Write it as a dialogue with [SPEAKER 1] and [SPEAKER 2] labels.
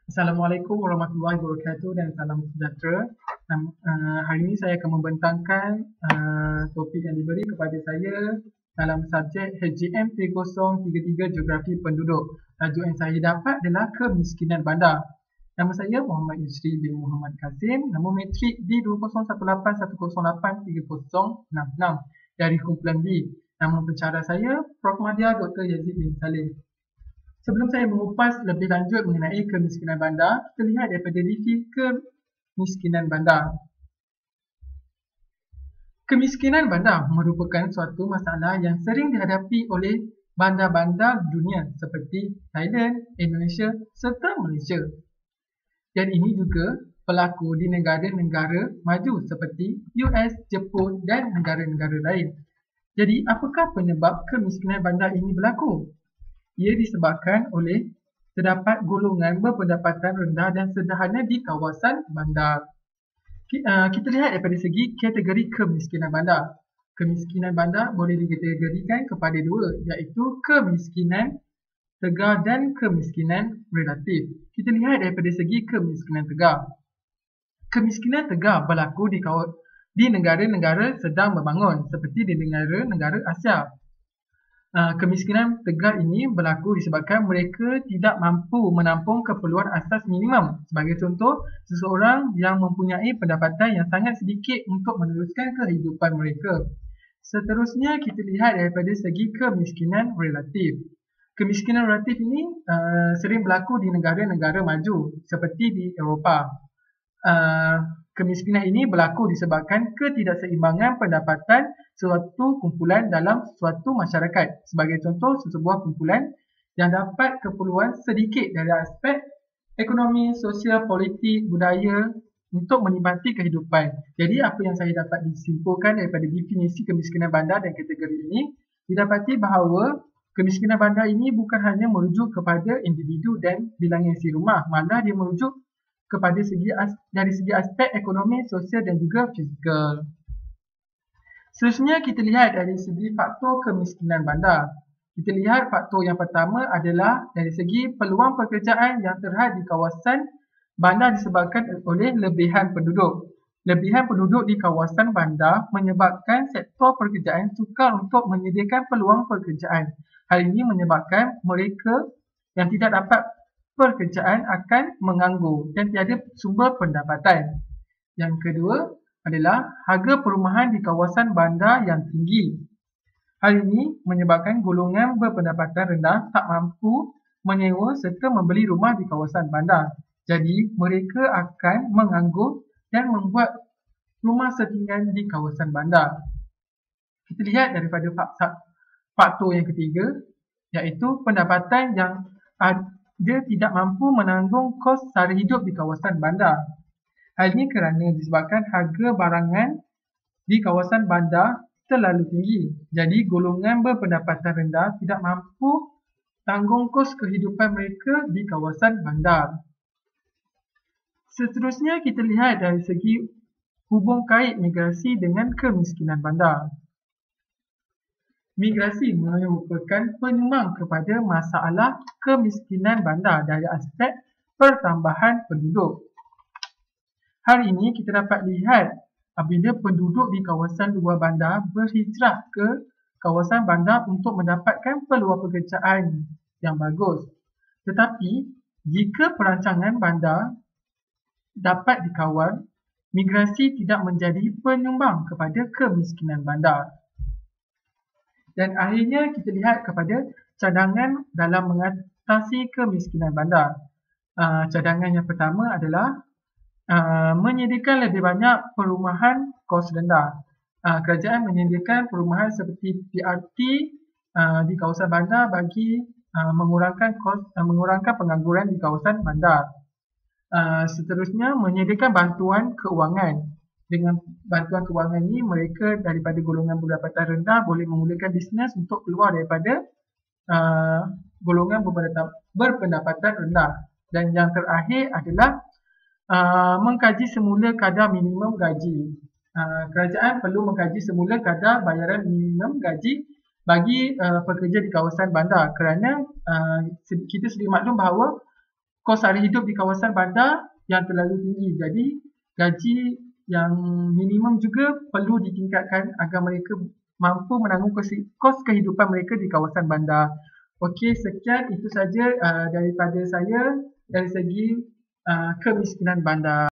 [SPEAKER 1] Assalamualaikum warahmatullahi wabarakatuh dan salam sejahtera. Hari ini saya akan membentangkan topik yang diberi kepada saya dalam subjek HGM 3033 Geografi Penduduk. Tajuk yang saya dapat adalah kemiskinan bandar. Nama saya Muhammad Yusri bin Muhammad Kasim. Nombor metrik D20181083066 dari kumpulan B. Nama pencara saya Prof. Madya Dr. Yazid bin Saleh. Sebelum saya mengupas lebih lanjut mengenai kemiskinan bandar, kita lihat daripada definisi kemiskinan bandar. Kemiskinan bandar merupakan suatu masalah yang sering dihadapi oleh bandar-bandar dunia seperti Thailand, Indonesia serta Malaysia. Dan ini juga berlaku di negara-negara maju seperti US, Jepun dan negara-negara lain. Jadi, apakah penyebab kemiskinan bandar ini berlaku? Ia disebabkan oleh terdapat golongan berpendapatan rendah dan sederhana di kawasan bandar. Kita lihat daripada segi kategori kemiskinan bandar. Kemiskinan bandar boleh dikategorikan kepada dua, iaitu kemiskinan tegar dan kemiskinan relatif. Kita lihat daripada segi kemiskinan tegar. Kemiskinan tegar berlaku di negara-negara sedang berbangun seperti di negara-negara Asia. Kemiskinan tegar ini berlaku disebabkan mereka tidak mampu menampung keperluan asas minimum. Sebagai contoh, seseorang yang mempunyai pendapatan yang sangat sedikit untuk meneruskan kehidupan mereka. Seterusnya, kita lihat daripada segi kemiskinan relatif. Kemiskinan relatif ini sering berlaku di negara-negara maju seperti di Eropah. Kemiskinan ini berlaku disebabkan ketidakseimbangan pendapatan suatu kumpulan dalam suatu masyarakat. Sebagai contoh, sesebuah kumpulan yang dapat keperluan sedikit dari aspek ekonomi, sosial, politik, budaya untuk menikmati kehidupan. Jadi, apa yang saya dapat disimpulkan daripada definisi kemiskinan bandar dan kategori ini, didapati bahawa kemiskinan bandar ini bukan hanya merujuk kepada individu dan bilangan isi rumah, malah dia merujuk kepada dari segi aspek ekonomi, sosial dan juga fizikal. Seterusnya kita lihat dari segi faktor kemiskinan bandar. Kita lihat faktor yang pertama adalah dari segi peluang pekerjaan yang terhad di kawasan bandar disebabkan oleh lebihan penduduk. Lebihan penduduk di kawasan bandar menyebabkan sektor pekerjaan sukar untuk menyediakan peluang pekerjaan. Hal ini menyebabkan mereka yang tidak dapat pekerjaan akan menganggur dan tiada sumber pendapatan. Yang kedua adalah harga perumahan di kawasan bandar yang tinggi. Hal ini menyebabkan golongan berpendapatan rendah tak mampu menyewa serta membeli rumah di kawasan bandar. Jadi, mereka akan menganggur dan membuat rumah setinggan di kawasan bandar. Kita lihat daripada faktor yang ketiga, iaitu pendapatan yang dia tidak mampu menanggung kos sara hidup di kawasan bandar. Hal ini kerana disebabkan harga barangan di kawasan bandar terlalu tinggi. Jadi golongan berpendapatan rendah tidak mampu tanggung kos kehidupan mereka di kawasan bandar. Seterusnya kita lihat dari segi hubung kait migrasi dengan kemiskinan bandar. Migrasi merupakan penyumbang kepada masalah kemiskinan bandar dari aspek pertambahan penduduk. Hari ini kita dapat lihat apabila penduduk di kawasan luar bandar berhijrah ke kawasan bandar untuk mendapatkan peluang pekerjaan yang bagus. Tetapi, jika perancangan bandar dapat dikawal, migrasi tidak menjadi penyumbang kepada kemiskinan bandar. Dan akhirnya kita lihat kepada cadangan dalam mengatasi kemiskinan bandar. Cadangan yang pertama adalah menyediakan lebih banyak perumahan kos rendah. Kerajaan menyediakan perumahan seperti PRT di kawasan bandar bagi mengurangkan pengangguran di kawasan bandar. Seterusnya, menyediakan bantuan keuangan. Dengan bantuan keuangan ini, mereka daripada golongan pendapatan rendah boleh memulakan bisnes untuk keluar daripada golongan berpendapatan rendah. Dan yang terakhir adalah mengkaji semula kadar minimum gaji. Kerajaan perlu mengkaji semula kadar bayaran minimum gaji bagi pekerja di kawasan bandar kerana kita sedia maklum bahawa kos sara hidup di kawasan bandar yang terlalu tinggi. Jadi gaji yang minimum juga perlu ditingkatkan agar mereka mampu menanggung kos kehidupan mereka di kawasan bandar. Okey, sekian itu saja daripada saya dari segi kemiskinan bandar.